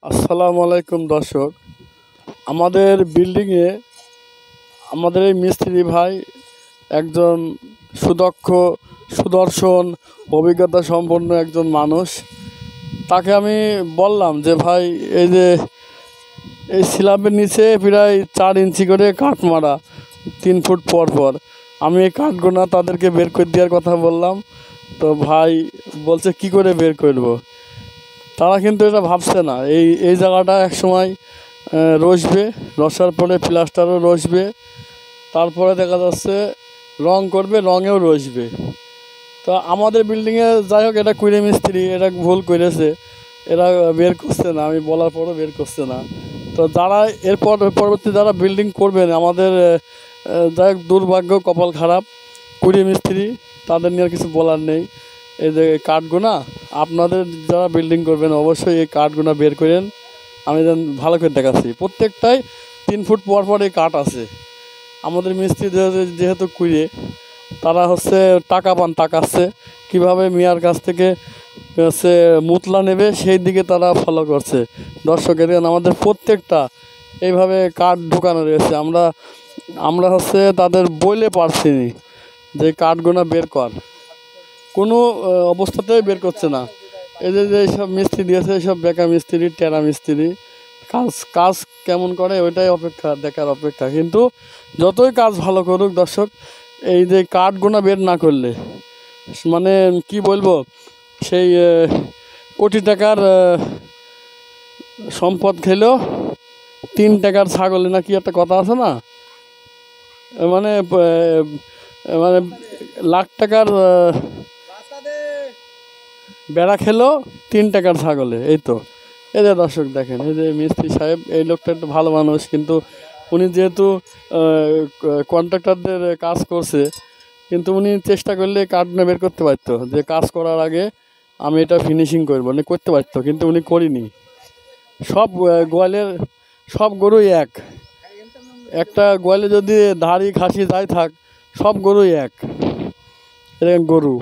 আসসালামু আলাইকুম দর্শক। আমাদের বিল্ডিংয়ে আমাদের এই মিস্ত্রি ভাই একজন সুদক্ষ, সুদর্শন, অভিজ্ঞতা সম্পন্ন একজন মানুষ। তাকে আমি বললাম যে ভাই, এই যে এই স্ল্যাবের নিচে প্রায় 4 ইঞ্চি করে কাঠ মারা 3 ফুট পর পর, আমি এই কাঠগুলো তাদেরকে বের করে দেওয়ার কথা বললাম। তো ভাই বলছে কি করে বের করব। তারা কিন্তু এটা ভাবছে না, এই এই জায়গাটা একসময় রসবে, রসার পরে প্লাস্টারও রসবে, তারপরে দেখা যাচ্ছে রং করবে, রঙেও রসবে। তো আমাদের বিল্ডিংয়ে যাই হোক, এটা কুড়ে মিস্ত্রি, এটা ভুল করেছে, এরা বের করছে না, আমি বলার পরও বের করছে না। তো যারা পরবর্তী যারা বিল্ডিং করবেন, আমাদের যাই হোক দুর্ভাগ্য, কপাল খারাপ কুড়ে মিস্ত্রি, তাদের নিয়ে আর কিছু বলার নেই। এই যে কাঠগুনা, আপনাদের যারা বিল্ডিং করবেন অবশ্যই এই কাঠগুনা বের করেন। আমি যেন ভালো করে দেখাচ্ছি, প্রত্যেকটাই 3 ফুট পর পর এই কাঠ আছে। আমাদের মিস্ত্রি যেহেতু কুড়িয়ে, তারা হচ্ছে টাকা পান, তাকাচ্ছে কীভাবে মিয়ার কাছ থেকে হচ্ছে মুতলা নেবে, সেই দিকে তারা ফলো করছে। দর্শকের আমাদের প্রত্যেকটা এইভাবে কাঠ ঢুকানো রয়েছে। আমরা হচ্ছে তাদের বলে পারছি নি যে কাঠগুনা বের কর, কোনো অবস্থাতেই বের করছে না। এই যে সব মিস্ত্রি দিয়েছে, সব বেকা মিস্ত্রি, টেরা মিস্ত্রি, কাজ কেমন করে ওইটাই দেখার অপেক্ষা। কিন্তু যতই কাজ ভালো করুক দর্শক, এই যে কাঠগুনা বের না করলে, মানে কি বলবো, সেই কোটি টাকার সম্পদ খেলেও 3 টাকার ছাগলে, না কি একটা কথা আছে না, মানে মানে লাখ টাকার বেড়া খেলো 3 টাকার ছাগলে। এই তো, এই যে দর্শক দেখেন, এই যে মিস্ত্রি সাহেব, এই লোকটা একটু ভালো মানুষ, কিন্তু উনি যেহেতু কন্ট্রাক্টরদের কাজ করছে, কিন্তু উনি চেষ্টা করলে কাঠগুলো বের করতে পারতো, যে কাজ করার আগে আমি এটা ফিনিশিং করবো, উনি করতে পারতো, কিন্তু উনি করিনি। সব গোয়ালের সব গরুই এক, একটা গোয়ালে যদি ধাড়ি খাসি যাই থাক, সব গরুই এক, এরকম গরু।